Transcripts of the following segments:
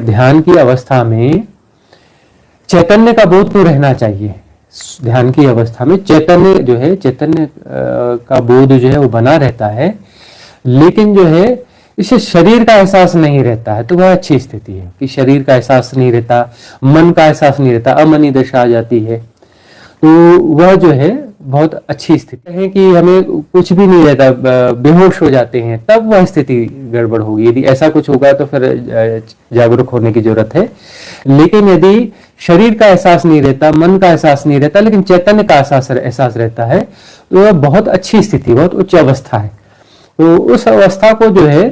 ध्यान की अवस्था में चैतन्य का बोध तो रहना चाहिए। ध्यान की अवस्था में चैतन्य जो है, चैतन्य का बोध जो है वो बना रहता है, लेकिन जो है इसे शरीर का एहसास नहीं रहता है, तो वह अच्छी स्थिति है कि शरीर का एहसास नहीं रहता, मन का एहसास नहीं रहता, अमनी दशा आ जाती है, तो वह जो है बहुत अच्छी स्थिति है कि हमें कुछ भी नहीं रहता, बेहोश हो जाते हैं, तब वह स्थिति गड़बड़ होगी। यदि ऐसा कुछ होगा तो फिर जागरूक होने की जरूरत है। लेकिन यदि शरीर का एहसास नहीं रहता, मन का एहसास नहीं रहता, लेकिन चैतन्य का एहसास रहता है, तो वह बहुत अच्छी स्थिति, बहुत उच्च अवस्था है। तो उस अवस्था को जो है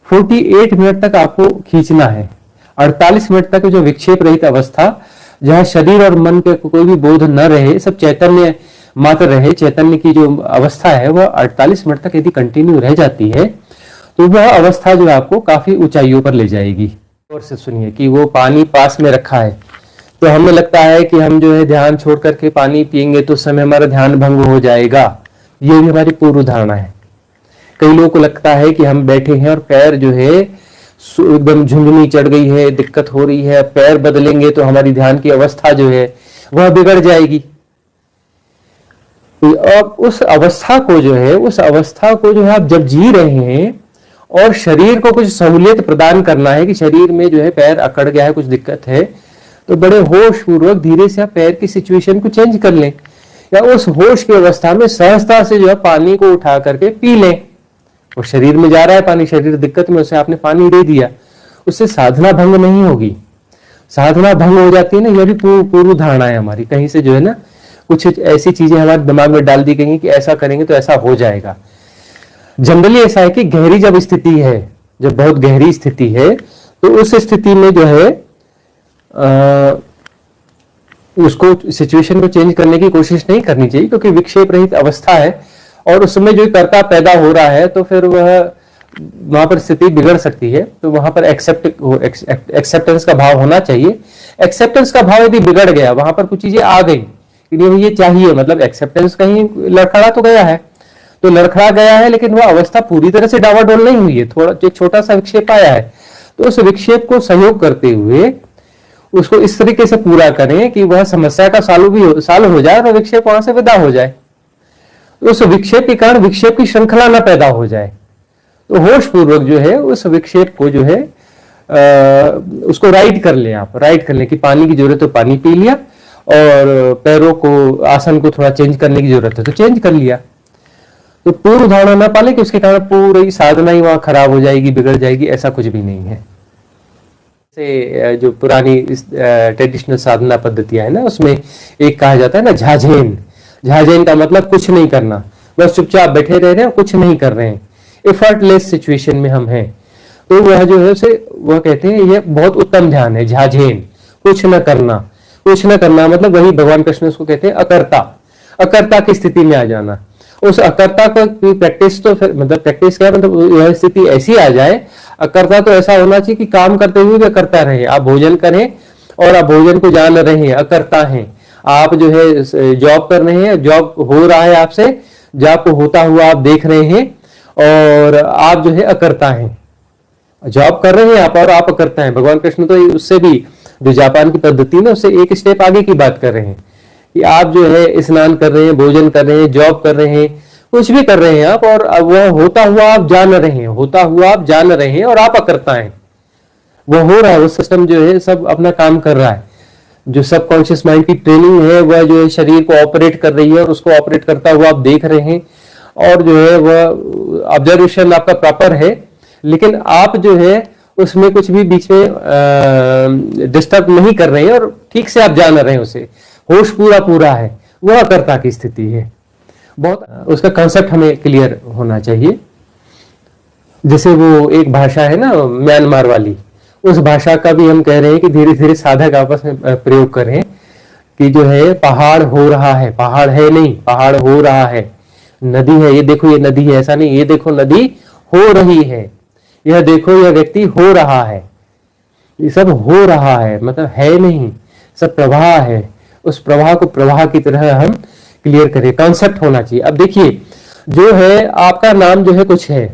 48 मिनट तक आपको खींचना है। 48 मिनट तक जो विक्षेप रहित अवस्था, जहां शरीर और मन के कोई भी बोध न रहे, सब चैतन्य मात्र रहे, चैतन्य की जो अवस्था है वह 48 मिनट तक यदि कंटिन्यू रह जाती है, तो वह अवस्था जो है आपको काफी ऊंचाइयों पर ले जाएगी। और से सुनिए कि वो पानी पास में रखा है, तो हमें लगता है कि हम जो है ध्यान छोड़ करके पानी पिएंगे तो उस समय हमारा ध्यान भंग हो जाएगा। ये भी हमारी पूर्व धारणा है। कई लोगों को लगता है कि हम बैठे हैं और पैर जो है एकदम झुंझुनी चढ़ गई है, दिक्कत हो रही है, पैर बदलेंगे तो हमारी ध्यान की अवस्था जो है वह बिगड़ जाएगी। अब उस अवस्था को जो है आप जब जी रहे हैं और शरीर को कुछ सहूलियत प्रदान करना है कि शरीर में जो है पैर अकड़ गया है, कुछ दिक्कत है, तो बड़े होश पूर्वक धीरे से आप पैर की सिचुएशन को चेंज कर लें, या उस होश की अवस्था में सहजता से जो है पानी को उठा करके पी लें। वो शरीर में जा रहा है पानी, शरीर दिक्कत में, उसे आपने पानी दे दिया, उससे साधना भंग नहीं होगी। साधना भंग हो जाती है ना, यह भी पूर्व धारणा है हमारी। कहीं से जो है ना कुछ ऐसी चीजें हमारे दिमाग में डाल दी गई कि ऐसा करेंगे तो ऐसा हो जाएगा। जनरली ऐसा है कि गहरी जब स्थिति है, जब बहुत गहरी स्थिति है, तो उस स्थिति में जो है उसको सिचुएशन को चेंज करने की कोशिश नहीं करनी चाहिए, क्योंकि विक्षेप रहित अवस्था है और उसमें जो कर्ता पैदा हो रहा है, तो फिर वह वहां पर स्थिति बिगड़ सकती है। तो वहां पर एक्सेप्टेंस का भाव होना चाहिए। एक्सेप्टेंस का भाव यदि बिगड़ गया, वहां पर कुछ चीजें आ गई कि ये चाहिए, मतलब एक्सेप्टेंस कहीं लड़खड़ा तो गया है, तो लड़खड़ा गया है, लेकिन वह अवस्था पूरी तरह से डावाडोल नहीं हुई है, थोड़ा एक छोटा सा विक्षेप आया है। तो उस विक्षेप को सहयोग करते हुए उसको इस तरीके से पूरा करें कि वह समस्या का साल हो जाए और विक्षेप वहां से विदा हो जाए। उस विक्षेप के कारण विक्षेप की श्रृंखला न पैदा हो जाए। तो होश पूर्वक जो है उस विक्षेप को जो है उसको राइट कर लें, आप राइट कर लें कि पानी की जरूरत है तो पानी पी लिया, और पैरों को, आसन को थोड़ा चेंज करने की जरूरत है तो चेंज कर लिया। तो पूर्व धारणा ना पाले कि उसके कारण पूरी साधना ही वहां खराब हो जाएगी, बिगड़ जाएगी, ऐसा कुछ भी नहीं है। से जो पुरानी ट्रेडिशनल साधना पद्धतियां है ना, उसमें एक कहा जाता है ना झाझेन। झाझेन का मतलब कुछ नहीं करना, बस चुपचाप बैठे रह रहे हैं, कुछ नहीं कर रहे हैं, एफर्टलेस सिचुएशन में हम हैं। तो वह जो है उसे वह कहते हैं ये बहुत उत्तम ध्यान है, झाझेन, कुछ न करना। कुछ न करना मतलब वही भगवान कृष्ण उसको कहते हैं अकर्ता, अकर्ता की स्थिति में आ जाना। उस अकर्ता को प्रैक्टिस तो फिर मतलब प्रैक्टिस क्या मतलब यह स्थिति ऐसी आ जाए, अकर्ता तो ऐसा होना चाहिए कि काम करते हुए भी करता रहे। आप भोजन करें और आप भोजन को जान रहे हैं, अकर्ता हैं। आप जो है जॉब कर रहे हैं, जॉब हो रहा है आपसे, जॉब को होता हुआ आप देख रहे हैं और आप जो है अकर्ता हैं। जॉब कर रहे हैं आप और आप अकर्ता हैं। भगवान कृष्ण तो उससे भी, जो जापान की पद्धति है उससे एक स्टेप आगे की बात कर रहे हैं कि आप जो है स्नान कर रहे हैं, भोजन कर रहे हैं, जॉब कर रहे हैं, कुछ भी कर रहे हैं आप, और वह होता हुआ आप जान रहे हैं, होता हुआ आप जान रहे हैं और आप अकर्ता हैं। वो हो रहा है, वो सिस्टम जो है सब अपना काम कर रहा है। जो सबकॉन्शियस माइंड की ट्रेनिंग है वह जो है शरीर को ऑपरेट कर रही है और उसको ऑपरेट करता हुआ आप देख रहे हैं, और जो है वह ऑब्जर्वेशन आपका प्रॉपर है, लेकिन आप जो है उसमें कुछ भी बीच में डिस्टर्ब नहीं कर रहे हैं और ठीक से आप जान रहे हैं उसे, होश पूरा है, वह अकर्ता की स्थिति है। बहुत उसका कंसेप्ट हमें क्लियर होना चाहिए। जैसे वो एक भाषा है ना म्यांमार वाली, उस भाषा का भी हम कह रहे हैं कि धीरे धीरे साधक आपस में प्रयोग करें कि जो है पहाड़ हो रहा है, पहाड़ है नहीं, पहाड़ हो रहा है, नदी है, ये देखो ये नदी है, ऐसा नहीं, ये देखो नदी हो रही है, यह देखो यह व्यक्ति हो रहा है, ये सब हो रहा है, मतलब है नहीं, सब प्रवाह है। उस प्रवाह को प्रवाह की तरह हम क्लियर करें, कॉन्सेप्ट होना चाहिए। अब देखिए जो है आपका नाम जो है कुछ है,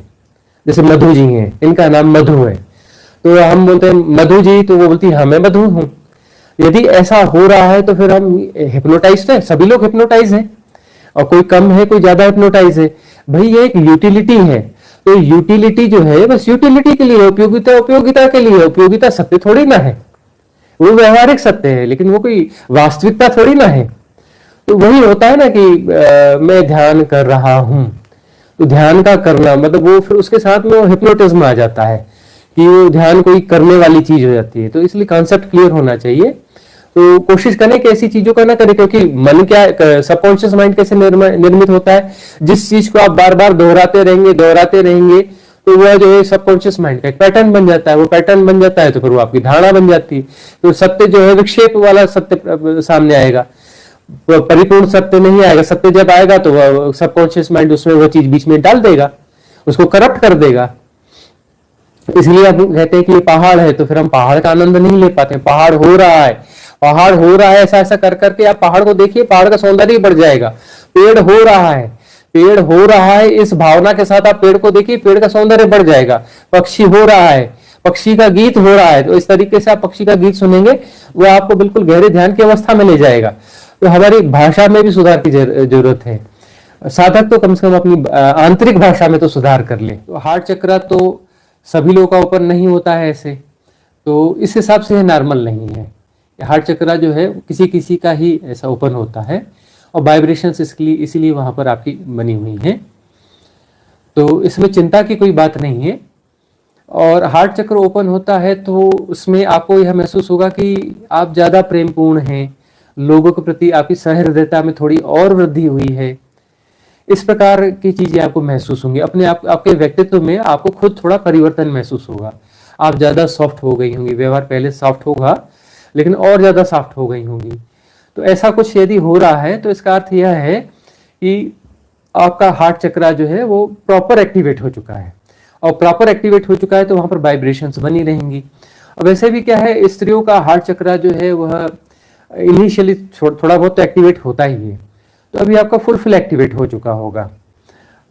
जैसे मधु जी हैं, इनका नाम मधु है, तो हम बोलते हैं मधु जी, तो वो बोलती है हाँ मैं मधु हूं। यदि ऐसा हो रहा है तो फिर हम हिप्नोटाइज्ड है, सभी लोग हिप्नोटाइज हैं, और कोई कम है कोई ज्यादा हिप्नोटाइज है। भाई ये एक यूटिलिटी है, तो यूटिलिटी जो है बस यूटिलिटी के लिए, उपयोगिता उपयोगिता के लिए, उपयोगिता सत्य थोड़ी ना है, वो व्यवहारिक सत्य है, लेकिन वो कोई वास्तविकता थोड़ी ना है। तो वही होता है ना कि मैं ध्यान कर रहा हूं, तो ध्यान का करना मतलब वो फिर उसके साथ में वो हिप्नोटिज्म आ जाता है कि वो ध्यान कोई करने वाली चीज हो जाती है। तो इसलिए कॉन्सेप्ट क्लियर होना चाहिए। तो कोशिश करें कि ऐसी चीजों का ना करें, क्योंकि मन क्या, सबकॉन्शियस माइंड कैसे निर्मित होता है, जिस चीज को आप बार बार दोहराते रहेंगे तो वह जो है सबकॉन्शियस माइंड का एक पैटर्न बन जाता है। वो पैटर्न बन जाता है तो फिर वो आपकी धारणा बन जाती है। तो सत्य जो है विक्षेप वाला सत्य सामने आएगा, परिपूर्ण सत्य नहीं आएगा। सत्य जब आएगा तो वह सबकॉन्शियस माइंड उसमें वह चीज बीच में डाल देगा, उसको करप्ट कर देगा। इसलिए हम कहते हैं कि ये पहाड़ है, तो फिर हम पहाड़ का आनंद नहीं ले पाते। पहाड़ हो रहा है, पहाड़ हो रहा है, ऐसा ऐसा कर करके आप पहाड़ को देखिए, पहाड़ का सौंदर्य बढ़ जाएगा। पेड़ हो रहा है, पेड़ हो रहा है, इस भावना के साथ आप पेड़ को देखिए, पेड़ का सौंदर्य बढ़ जाएगा। पक्षी हो रहा है, पक्षी का गीत हो रहा है, तो इस तरीके से आप पक्षी का गीत सुनेंगे, वो आपको बिल्कुल गहरे ध्यान की अवस्था में ले जाएगा। तो हमारी भाषा में भी सुधार की जरूरत है। साधक तो कम से कम अपनी आंतरिक भाषा में तो सुधार कर ले। तो हार्ट चक्र तो सभी लोगों का ओपन नहीं होता है ऐसे, तो इस हिसाब से नॉर्मल नहीं है। हार्ट चक्र जो है किसी किसी का ही ऐसा ओपन होता है, और वाइब्रेशंस इसीलिए वहां पर आपकी बनी हुई है। तो इसमें चिंता की कोई बात नहीं है। और हार्ट चक्र ओपन होता है तो उसमें आपको यह महसूस होगा कि आप ज्यादा प्रेमपूर्ण हैं, लोगों के प्रति आपकी सहृदयता में थोड़ी और वृद्धि हुई है। इस प्रकार की चीजें आपको महसूस होंगी। अपने आपके व्यक्तित्व में आपको खुद थोड़ा परिवर्तन महसूस होगा। आप ज्यादा सॉफ्ट हो गई होंगी, व्यवहार पहले सॉफ्ट होगा लेकिन और ज्यादा सॉफ्ट हो गई होंगी। तो ऐसा कुछ यदि हो रहा है तो इसका अर्थ यह है कि आपका हार्ट चक्र जो है वो प्रॉपर एक्टिवेट हो चुका है, और प्रॉपर एक्टिवेट हो चुका है तो वहां पर वाइब्रेशंस बनी रहेंगी। और वैसे भी क्या है, स्त्रियों का हार्ट चक्र जो है वह इनिशियली थोड़ा बहुत तो एक्टिवेट होता ही है, तो अभी आपका फुल एक्टिवेट हो चुका होगा।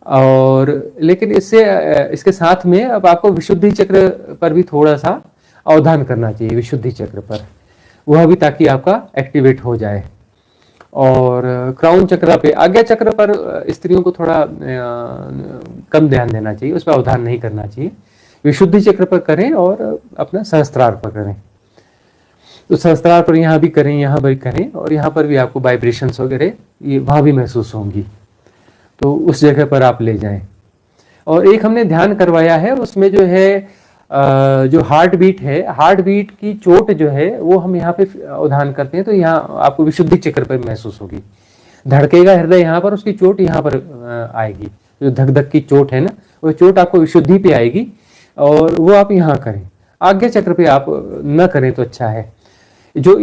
और लेकिन इसके साथ में अब आपको विशुद्धि चक्र पर भी थोड़ा सा अवधान करना चाहिए, विशुद्धि चक्र पर, वह भी ताकि आपका एक्टिवेट हो जाए। और क्राउन चक्र पे, आज्ञा चक्र पर स्त्रियों को थोड़ा कम ध्यान देना चाहिए, उस पर अवधान नहीं करना चाहिए। विशुद्धि चक्र पर करें और अपना सहस्त्रार पर करें। तो सहस्त्रार पर यहाँ भी करें, यहाँ भी करें, और यहाँ पर भी आपको वाइब्रेशंस वगैरह ये वहाँ भी महसूस होंगी, तो उस जगह पर आप ले जाएं। और एक हमने ध्यान करवाया है, उसमें जो है जो हार्ट बीट है, हार्ट बीट की चोट जो है वो हम यहाँ पे अवधान करते हैं, तो यहाँ आपको विशुद्धि चक्र पर महसूस होगी। धड़केगा हृदय यहाँ पर, उसकी चोट यहाँ पर आएगी। जो धक धक की चोट है ना, वो चोट आपको विशुद्धि पे आएगी, और वो आप यहाँ करें। आज्ञा चक्र पे आप न करें तो अच्छा है। जो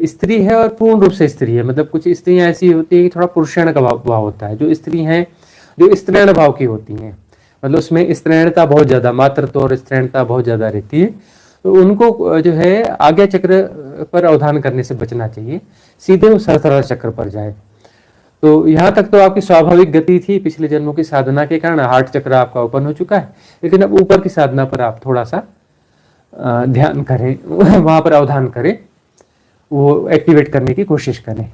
स्त्री है और पूर्ण रूप से स्त्री है, मतलब कुछ स्त्रियां ऐसी होती है कि थोड़ा पुरुषाण का भाव होता है। जो स्त्री हैं जो स्त्रैण भाव की होती हैं, मतलब उसमें स्त्रैणता बहुत ज्यादा, मातृत्व और स्त्रैणता बहुत ज्यादा रहती है, तो उनको जो है आज्ञा चक्र पर अवधान करने से बचना चाहिए, सीधे वो सहस्त्रार चक्र पर जाए। तो यहाँ तक तो आपकी स्वाभाविक गति थी, पिछले जन्मों की साधना के कारण हार्ट चक्र आपका ओपन हो चुका है। लेकिन अब ऊपर की साधना पर आप थोड़ा सा ध्यान करें, वहां पर अवधान करें, वो एक्टिवेट करने की कोशिश करें।